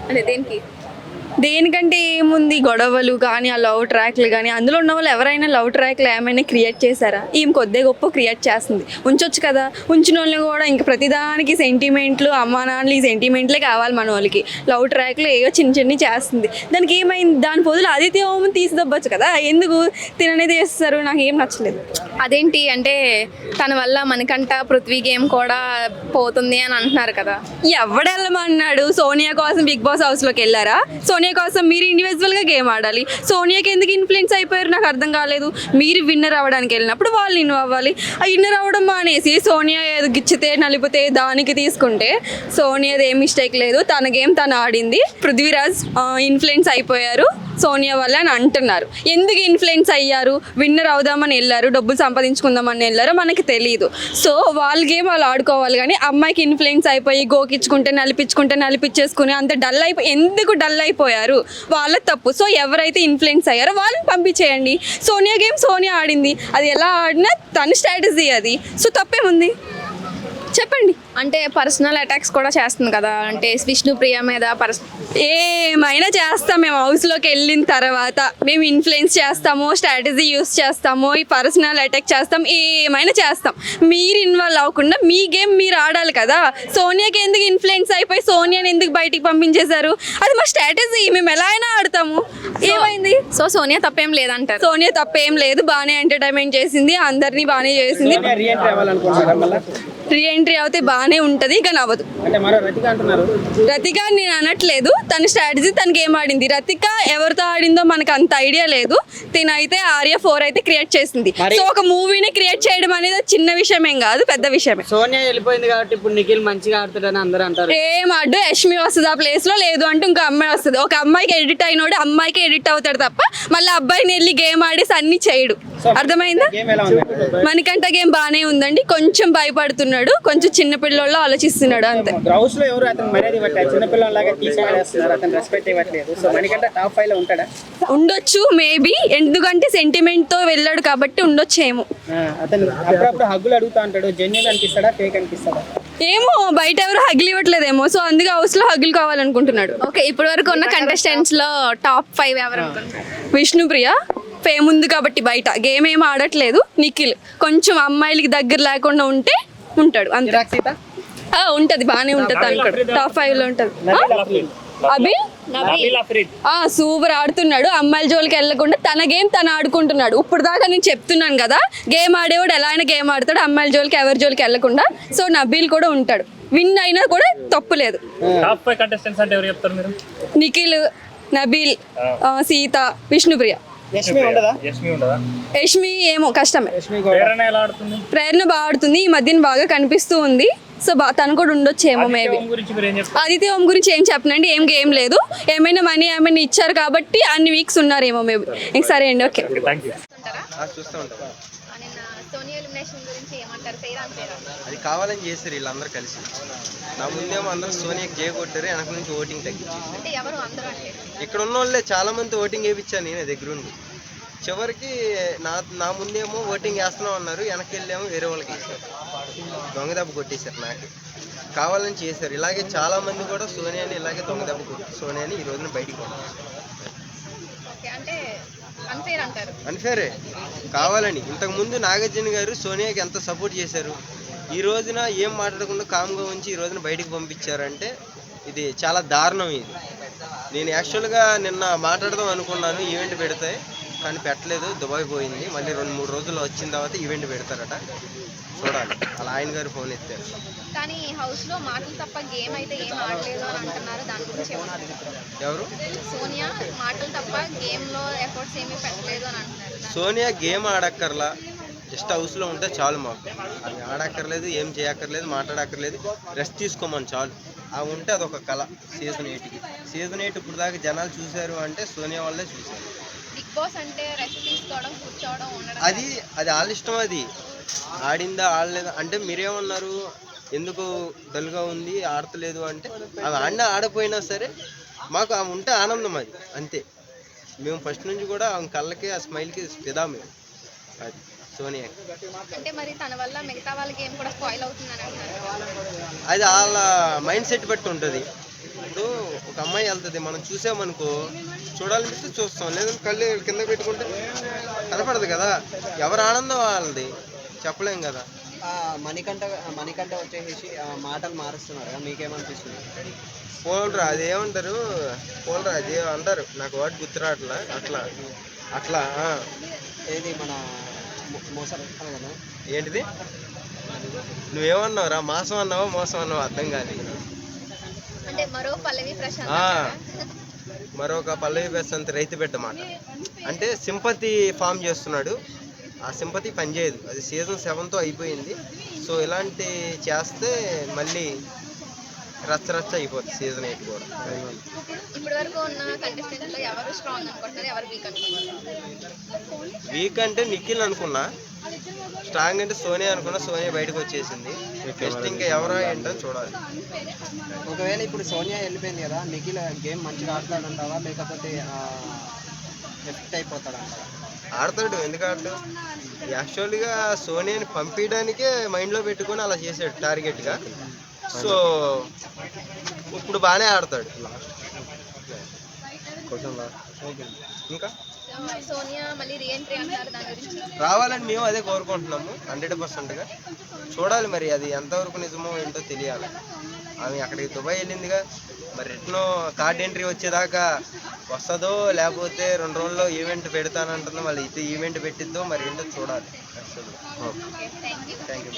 అంటే దేనికి? దేనికంటే ఏముంది, గొడవలు కానీ ఆ లవ్ ట్రాక్లు కానీ, అందులో ఉన్న వాళ్ళు ఎవరైనా లవ్ ట్రాక్లు ఏమైనా క్రియేట్ చేశారా? ఈమె కొద్దే గొప్ప క్రియేట్ చేస్తుంది, ఉంచొచ్చు కదా. ఉంచిన వాళ్ళని కూడా ఇంక ప్రతిదానికి సెంటిమెంట్లు, అమ్మా నాన్నలు ఈ సెంటిమెంట్లే కావాలి మన వాళ్ళకి. లవ్ ట్రాక్లు ఏవో చిన్న చిన్నవి చేస్తుంది, దానికి ఏమైంది? దాని బదులు ఆదిత్య ఓమని తీసిదవ్వచ్చు కదా, ఎందుకు తిననేది చేస్తారు? నాకు ఏం నచ్చలేదు. అదేంటి అంటే తన వల్ల మనకంట పృథ్వీ గేమ్ కూడా పోతుంది అని అంటున్నారు కదా. ఎవడెళ్ళమన్నాడు? సోనియా కోసం బిగ్ బాస్ హౌస్లోకి వెళ్ళారా? సోనియా కోసం మీరు ఇండివిజువల్గా గేమ్ ఆడాలి. సోనియాకి ఎందుకు ఇన్ఫ్లుయెన్స్ అయిపోయారు నాకు అర్థం కాలేదు. మీరు విన్నర్ అవ్వడానికి వెళ్ళినప్పుడు వాళ్ళు ఇన్వాల్వ్ అవ్వాలి. ఆ విన్నర్ అవ్వడం మానేసి సోనియా ఏదో గిచ్చితే నలిపితే దానికి తీసుకుంటే సోనియాది ఏం మిస్టేక్ లేదు. తన గేమ్ తను ఆడింది. పృథ్వీరాజ్ ఇన్ఫ్లుయెన్స్ అయిపోయారు సోనియా వల్ల అని అంటున్నారు. ఎందుకు ఇన్ఫ్లుయెన్స్ అయ్యారు? విన్నర్ అవుదామని వెళ్ళారు, డబ్బులు సంపాదించుకుందామని వెళ్ళారు, మనకి తెలియదు. సో వాళ్ళ గేమ్ వాళ్ళు ఆడుకోవాలి. కానీ అమ్మాయికి ఇన్ఫ్లుయెన్స్ అయిపోయి గోకిచ్చుకుంటే నలిపించేసుకుని అంత డల్ అయిపోయి ఎందుకు డల్ అయిపోయారు? వాళ్ళ తప్పు. సో ఎవరైతే ఇన్ఫ్లుయెన్స్ అయ్యారో వాళ్ళని పంపించేయండి. సోనియా గేమ్ సోనియా ఆడింది, అది ఎలా ఆడినా తన స్ట్రాటజీ అది. సో తప్పేముంది చెప్పండి. అంటే పర్సనల్ అటాక్స్ కూడా చేస్తుంది కదా, అంటే విష్ణుప్రియ మీద ఏమైనా చేస్తాం మేము. హౌస్లోకి వెళ్ళిన తర్వాత మేము ఇన్ఫ్లుయెన్స్ చేస్తాము, స్ట్రాటజీ యూస్ చేస్తాము, ఈ పర్సనల్ అటాక్ చేస్తాం, ఏమైనా చేస్తాం. మీరు ఇన్వాల్వ్ అవ్వకుండా మీ గేమ్ మీరు ఆడాలి కదా. సోనియాకి ఎందుకు ఇన్ఫ్లుయెన్స్ అయిపోయి సోనియాని ఎందుకు బయటికి పంపించేశారు? అది మా స్ట్రాటజీ, మేము ఎలా అయినా ఆడతాము. ఏమైంది? సో సోనియా తప్పేం లేదంటారు. సోనియా తప్పేం లేదు, బాగానే ఎంటర్టైన్మెంట్ చేసింది, అందరినీ బాగానే చేసింది. రీఎంట్రీ అవుతే బాగానే ఉంటుంది, కానీ అవ్వదు. రతిక నేను అనట్లేదు, తన స్ట్రాటజీ తనకి ఏం ఆడింది. రతిక ఎవరితో ఆడిందో మనకు అంత ఐడియా లేదు. తినైతే ఆర్య 4 అయితే క్రియేట్ చేసింది. సో ఒక మూవీని క్రియేట్ చేయడం అనేది చిన్న విషయం ఏం కాదు, పెద్ద విషయమే. సోనియా వెళ్ళిపోయింది కాబట్టి ఇప్పుడు నిఖిల్ మంచిగా ఆడుతాడని అందరూ అంటారు. ఏం అడ్డు యష్మి వస్తుంది ఆ ప్లేస్ లో, లేదు అంటే ఇంకో అమ్మాయి వస్తుంది. ఒక అమ్మాయికి ఎడిట్ అయినోడు అమ్మాయికి ఎడిట్ అవుతాడు తప్ప మళ్ళీ అబ్బాయిని వెళ్ళి గేమ్ ఆడేసి అన్ని చేయడు. అర్థమైందా? మనకంట గేమ్ బాగానే ఉందండి, కొంచెం భయపడుతున్నాడు, కొంచెం చిన్న పిల్లల్లో ఆలోచిస్తున్నాడు అంతే. ఉండొచ్చు మేబీ, ఎందుకంటే సెంటిమెంట్ తో వెళ్ళాడు కాబట్టి ఉండొచ్చేమో. ఏమో బయట ఎవరు హగ్గులు ఇవ్వట్లేదేమో, సో అందుకే హౌస్ లో హగ్గులు కావాలనుకుంటున్నాడు. ఓకే, ఇప్పటి వరకు ఉన్న కంటెస్టెంట్స్ లో టాప్ 5 ఎవరు? విష్ణుప్రియ ఫేమ్ ఉంది కాబట్టి బయట గేమ్ ఏం ఆడట్లేదు. నిఖిల్ కొంచెం అమ్మాయిలకి దగ్గర లేకుండా ఉంటే ఉంటాడు అంతే. ఉంటది, బాగానే ఉంటది, టాప్ 5 లో ఉంటది. అభి సూపర్ ఆడుతున్నాడు, అమ్మాయిల జోలికి వెళ్ళకుండా తన గేమ్ తను ఆడుకుంటున్నాడు. ఇప్పుడు దాకా నేను చెప్తున్నాను కదా, గేమ్ ఆడేవాడు ఎలా అయినా గేమ్ ఆడతాడు, అమ్మాయిల జోలికి ఎవరి జోలికి వెళ్ళకుండా. సో నబీల్ కూడా ఉంటాడు, విన్ అయినా కూడా తప్పు లేదు. నిఖిల్, నబీల్, సీత, విష్ణుప్రియ. యష్మి ఏమో కష్టమే. ప్రేరణ బాగా ఆడుతుంది, ఈ మధ్యన బాగా కనిపిస్తూ ఉంది. సో తను కూడా ఉండొచ్చేమో మేబీ. ఆదిత్య ఓం గురించి ఏం చెప్పనండి, ఏం గేమ్ లేదు, ఏమైనా మనీ ఏమైనా ఇచ్చారు కాబట్టి అన్ని వీక్స్ ఉన్నారేమో మేబీ. సరే అండి, ఓకే. అది కావాలని చేశారు వీళ్ళందరూ కలిసి. నా ముందేమో అందరూ సోనియా గే కొట్టారు, వెనక నుంచి ఓటింగ్ తగ్గించారు. ఇక్కడ ఉన్న వాళ్ళే చాలా మంది ఓటింగ్ వేయించాను నేను దగ్గరుండి. చివరికి నా ముందేమో ఓటింగ్ వేస్తున్నాం అన్నారు, వెనక్కి వెళ్ళేమో వేరే వాళ్ళకి వేసారు, దొంగదెబ్బ కొట్టేశారు. నాకు కావాలని చేశారు. ఇలాగే చాలా మంది కూడా సోనియాని ఇలాగే దొంగదెబ్బ కొట్టి సోనియాని ఈ రోజున బయటికి పంపించారు. అన్ఫేరే కావాలని. ఇంతకుముందు నాగార్జున గారు సోనియాకి ఎంత సపోర్ట్ చేశారు, ఈ రోజున ఏం మాట్లాడకుండా కామ్గా ఉంచి ఈ రోజున బయటికి పంపించారంటే ఇది చాలా దారుణం. ఇది నేను యాక్చువల్గా నిన్న మాట్లాడదాం అనుకున్నాను, ఈవెంట్ పెడతాయి కానీ పెట్టలేదు, దుబాయ్ పోయింది. మళ్ళీ 2-3 రోజుల్లో వచ్చిన తర్వాత ఈవెంట్ పెడతారట, చూడాలి. అలా ఆయన గారు ఫోన్ ఎత్తారు. కానీ హౌస్ లో మాటలు తప్ప గేమ్ అయితే ఏం ఆడలేదు అని అంటున్నారు, దాని గురించి ఎవరు? సోనియా మాటలు తప్ప గేమ్ లో ఎఫర్ట్స్ ఏమీ పెట్టలేదు అని అంటున్నారు. సోనియా గేమ్ ఆడక్కర్లా, జస్ట్ హౌస్లో ఉంటే చాలు. మాకు అది ఆడక్కర్లేదు, ఏం చేయక్కర్లేదు, మాట్లాడక్కర్లేదు, రెస్ట్ తీసుకోమని చాలు. అవి ఉంటే అదొక కళ. సీజన్ 8 ఇప్పుడు దాకా జనాలు చూశారు అంటే సోనియా వాళ్ళే చూశారు. బిగ్ బాస్ అంటే రెస్ట్ తీసుకోవడం, కూర్చోవడం, ఉండడం, అది వాళ్ళ ఇష్టం. అది ఆడిందా ఆడలేదా అంటే మీరేమన్నారు, ఎందుకు డల్గా ఉంది ఆడతలేదు అంటే, అవి ఆడినా ఆడపోయినా సరే మాకు అవి ఉంటే ఆనందం, అది అంతే. మేము ఫస్ట్ నుంచి కూడా ఆ కళ్ళకి ఆ స్మైల్కి ఫిదా మేము. అది సోనియా. అంటే మరి తన వల్ల మిగతా వాళ్ళ గేమ్ కూడా స్పాయిల్ అవుతుందని అంటున్నారు. అది వాళ్ళ మైండ్ సెట్ బట్టి ఉంటుంది. ఇప్పుడు ఒక అమ్మాయి వెళ్తుంది, మనం చూసామనుకో చూడాలనిపిస్తే చూస్తాం, లేదంటే కళ్ళు కింద పెట్టుకుంటే కనపడదు కదా. ఎవరు ఆనందం వాళ్ళది చెప్పలేం కదా. మణికంఠ వచ్చేసి మాటలు మారుస్తున్నారు కదా, మీకేమనిపిస్తుంది? పోలరా అదేమంటారు, పోలరా అదే అంటారు, నాకు వాటి గుర్తురాట్లా. అట్లా అట్లా ఏది మన మోసం కదా. ఏంటిది నువ్వేమన్నావురా, మాసం అన్నావో మోసం అన్నావో అర్థం కాలేదు. అంటే మరో పల్లవి ప్రశాంత్ ఆ, అంటారా? మరొక పల్లవి ప్రశాంత్ రైతు బిడ్డ మాట. అంటే సింపతి ఫామ్ చేస్తున్నాడు, ఆ సింపతి పనిచేయదు. అది సీజన్ 7తో అయిపోయింది. సో ఇలాంటి చేస్తే మళ్ళీ రచ్చ అయిపోతుంది సీజన్ 8 కూడా. ఇప్పటి వరకు ఉన్న కంటెస్టెంట్ లో ఎవరు స్ట్రాంగ్ అనుకుంటున్నారు, ఎవరు వీక్ అనుకుంటున్నారు? వీక్ అంటే నిఖిల్ అనుకున్నా, స్ట్రాంగ్ అంటే సోనియా అనుకున్నా. సోనియా బయటకు వచ్చేసింది. నెక్స్ట్ ఇంకా ఎవరా ఏంటో చూడాలి. ఒకవేళ ఇప్పుడు సోనియా వెళ్ళిపోయింది కదా, నిఖిల్ గేమ్ మంచిగా ఆడతాడంటావా లేకపోతే ఎఫెక్ట్ అయిపోతాడంటావా? ఆడతాడు, ఎందుకు ఆడతాడు? యాక్చువల్గా సోనియాని పంపించడానికే మైండ్లో పెట్టుకొని అలా చేశాడు టార్గెట్గా. సో ఇప్పుడు బాగానే ఆడతాడు. ఇంకా సోనియా మళ్ళీ రీఎంట్రీ అంటారు, దాని గురించి రావాలని మేము అదే కోరుకుంటున్నాము 100%గా. చూడాలి మరి అది ఎంతవరకు నిజమో ఏంటో తెలియాలి. ఆమె అక్కడికి దుబాయ్ వెళ్ళిందిగా, మరి రిటర్న్ కార్డ్ ఎంట్రీ వచ్చేదాకా వస్తుందో లేకపోతే 2 రోజుల్లో ఈవెంట్ పెడతానంటుందో, మళ్ళీ ఇది ఈవెంట్ పెట్టిద్దో మరి ఏంటో చూడాలి. Thank you. Thank you.